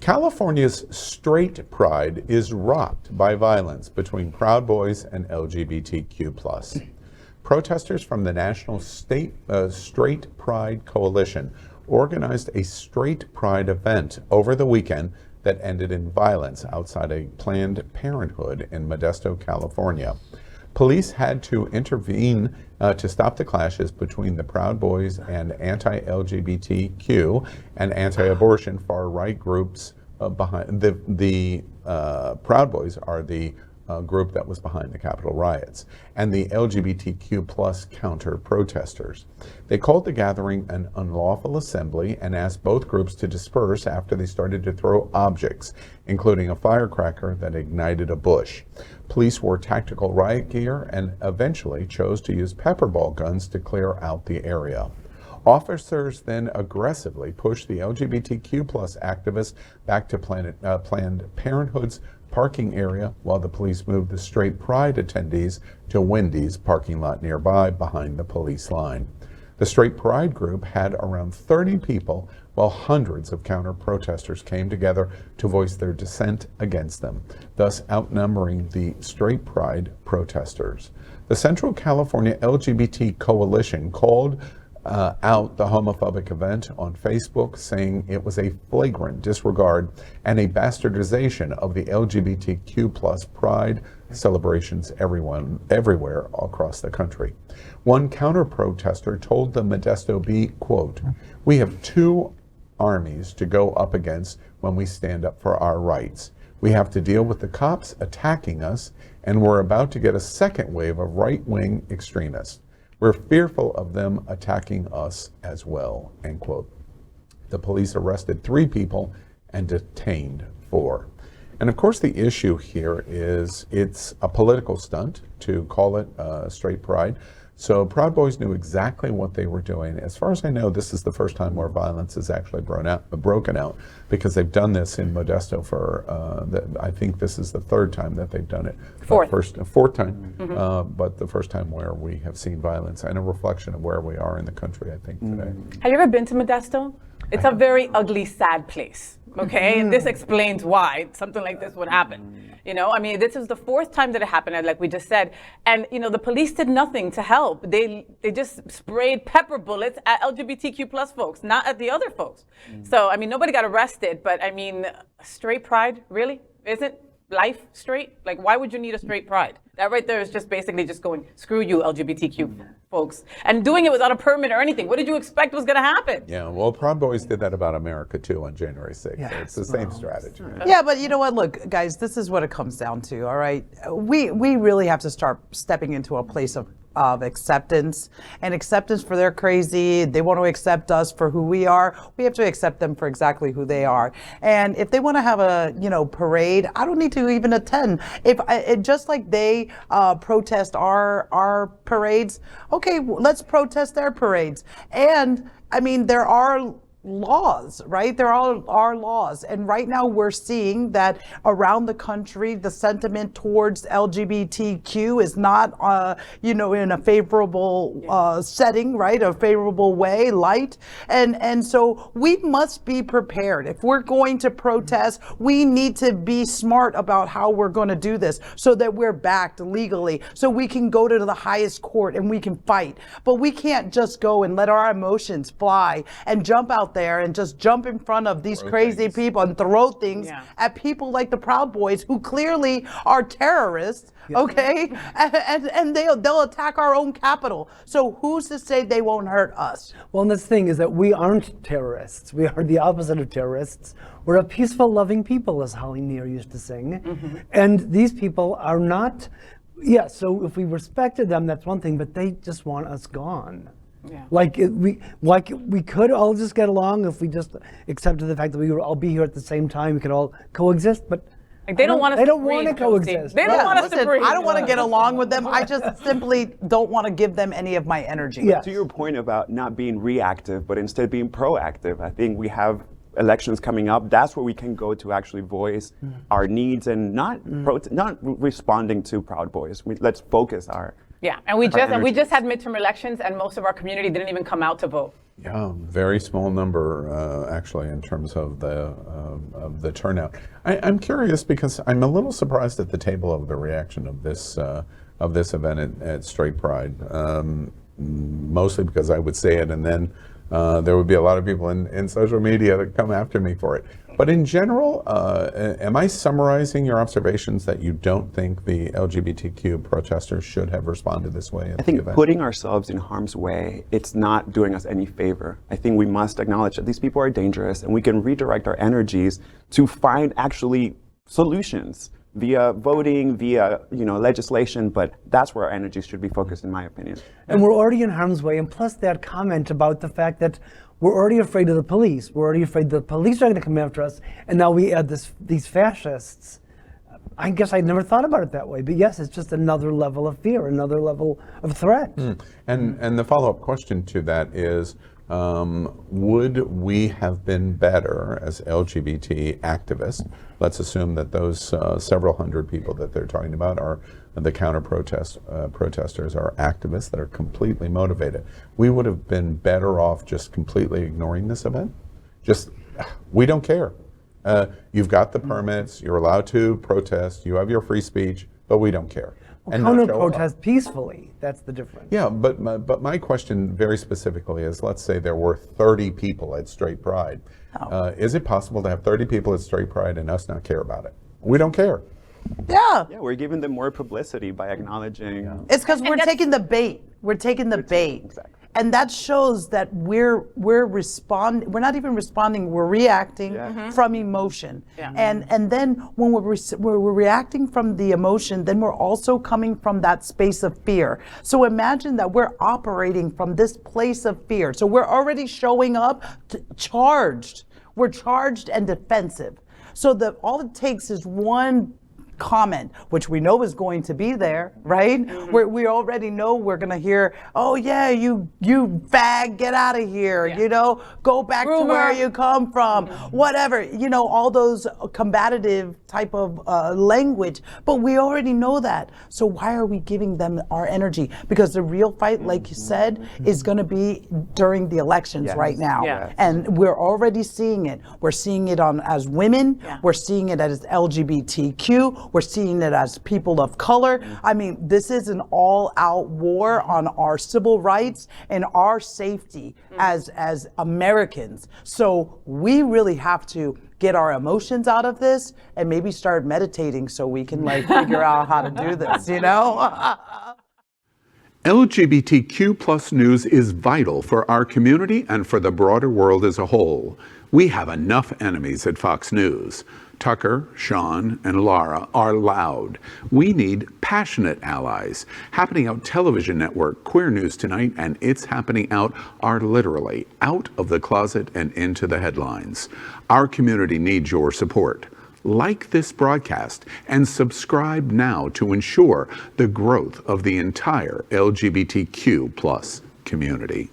California's straight pride is rocked by violence between Proud Boys and LGBTQ+. Protesters from the National Straight Pride Coalition organized a straight pride event over the weekend that ended in violence outside a Planned Parenthood in Modesto, California. Police had to intervene to stop the clashes between the Proud Boys and anti-LGBTQ and anti-abortion far-right groups behind the Proud Boys are the group that was behind the Cathedral riots, and the LGBTQ plus counter-protestors. They called the gathering an unlawful assembly and asked both groups to disperse after they started to throw objects, including a firecracker that ignited a bush. Police wore tactical riot gear and eventually chose to use pepper ball guns to clear out the area. Officers then aggressively pushed the LGBTQ plus activists back to Planned Parenthood's parking area while the police moved the straight pride attendees to Wendy's parking lot nearby behind the police line. The straight pride group had around 30 people while hundreds of counter-protesters came together to voice their dissent against them, thus outnumbering the straight pride protesters. The Central California LGBT Coalition called out the homophobic event on Facebook, saying it was a flagrant disregard and a bastardization of the LGBTQ plus pride celebrations everywhere across the country. One counter-protester told the Modesto Bee, quote, "We have two armies to go up against when we stand up for our rights. We have to deal with the cops attacking us, and we're about to get a second wave of right-wing extremists. We're fearful of them attacking us as well," end quote. The police arrested 3 people and detained 4. And of course the issue here is it's a political stunt to call it straight pride. So Proud Boys knew exactly what they were doing. As far as I know, this is the first time where violence is actually broken out, because they've done this in Modesto for, I think this is the 3rd time that they've done it. Fourth time, but the first time where we have seen violence, and a reflection of where we are in the country, I think, today. Have you ever been to Modesto? It's a very ugly, sad place, okay? And this explains why something like this would happen. You know, I mean, this is the 4th time that it happened, like we just said. And, you know, the police did nothing to help. They just sprayed pepper bullets at LGBTQ plus folks, not at the other folks. So, I mean, nobody got arrested, but I mean, straight pride, really? Isn't life straight? Like, why would you need a straight pride? That right there is just basically just going, screw you, LGBTQ folks, and doing it without a permit or anything. What did you expect was going to happen? Yeah, well, Proud Boys did that about America too on January 6th. Yeah, so it's the same strategy. Yeah, but you know what? Look, guys, this is what it comes down to. All right, we really have to start stepping into a place of acceptance, and acceptance for their crazy. They want to accept us for who we are. We have to accept them for exactly who they are. And if they want to have a parade, I don't need to even attend. If just like they protest our parades, okay, let's protest their parades. And I mean, there are laws, right? There are laws. And right now we're seeing that around the country, the sentiment towards LGBTQ is not, in a favorable setting, right? A favorable way, light. And so we must be prepared. If we're going to protest, we need to be smart about how we're going to do this so that we're backed legally, so we can go to the highest court and we can fight. But we can't just go and let our emotions fly and jump out there and just jump in front of these crazy people and throw things at people like the Proud Boys, who clearly are terrorists, okay? And they'll attack our own capital. So who's to say they won't hurt us? Well, and the thing is that we aren't terrorists. We are the opposite of terrorists. We're a peaceful, loving people, as Holly Near used to sing. And these people are not, so if we respected them, that's one thing, but they just want us gone. Yeah. We could all just get along if we just accepted the fact that we would all be here at the same time. We could all coexist, but they don't want us. They don't want to coexist. They don't want us to breathe. I don't want to get along with them. I just simply don't want to give them any of my energy. Yeah. To your point about not being reactive, but instead being proactive, I think we have elections coming up. That's where we can go to actually voice our needs and not responding to Proud Boys. Let's focus our Yeah, and we energies. just had midterm elections, and most of our community didn't even come out to vote. Yeah, very small number actually in terms of the turnout. I'm curious because I'm a little surprised at the table of the reaction of this event at Straight Pride. Mostly because I would say it, and then there would be a lot of people in social media that come after me for it. But in general, am I summarizing your observations that you don't think the LGBTQ protesters should have responded this way at I think the event? putting ourselves in harm's way, it's not doing us any favor. I think we must acknowledge that these people are dangerous, and we can redirect our energies to find actually solutions via voting, via legislation, but that's where our energies should be focused, in my opinion. And we're already in harm's way. And plus that comment about the fact that we're already afraid of the police. We're already afraid the police are going to come after us. And now we add these fascists. I guess I never thought about it that way. But yes, it's just another level of fear, another level of threat. And the follow-up question to that is, would we have been better as LGBT activists? Let's assume that those several hundred people that they're talking about are the protesters are activists that are completely motivated. We would have been better off just completely ignoring this event. Just, we don't care. You've got the permits, you're allowed to protest, you have your free speech, but we don't care. And not show up. Counter-protest peacefully. That's the difference. Yeah, but my question very specifically is, let's say there were 30 people at Straight Pride. Is it possible to have 30 people at Straight Pride and us not care about it? We don't care. Yeah. Yeah, we're giving them more publicity by acknowledging. It's because we're taking the bait. We're taking the bait. Exactly. And that shows that we're responding. We're not even responding. We're reacting from emotion. Yeah. And then when we're reacting from the emotion, then we're also coming from that space of fear. So imagine that we're operating from this place of fear. So we're already showing up charged. We're charged and defensive. So all it takes is one comment, which we know is going to be there, right? We already know we're going to hear, oh yeah, you fag, get out of here, go back to where you come from, whatever, all those combative type of language. But we already know that. So why are we giving them our energy? Because the real fight, like you said, is going to be during the elections right now. Yes. And we're already seeing it. We're seeing it as women. Yeah. We're seeing it as LGBTQ. We're seeing it as people of color. I mean, this is an all-out war on our civil rights and our safety as Americans. So we really have to get our emotions out of this and maybe start meditating so we can figure out how to do this, LGBTQ plus news is vital for our community and for the broader world as a whole. We have enough enemies at Fox News. Tucker, Sean, and Lara are loud. We need passionate allies. Happening Out television network, Queer News Tonight, and It's Happening Out are literally out of the closet and into the headlines. Our community needs your support. Like this broadcast and subscribe now to ensure the growth of the entire LGBTQ plus community.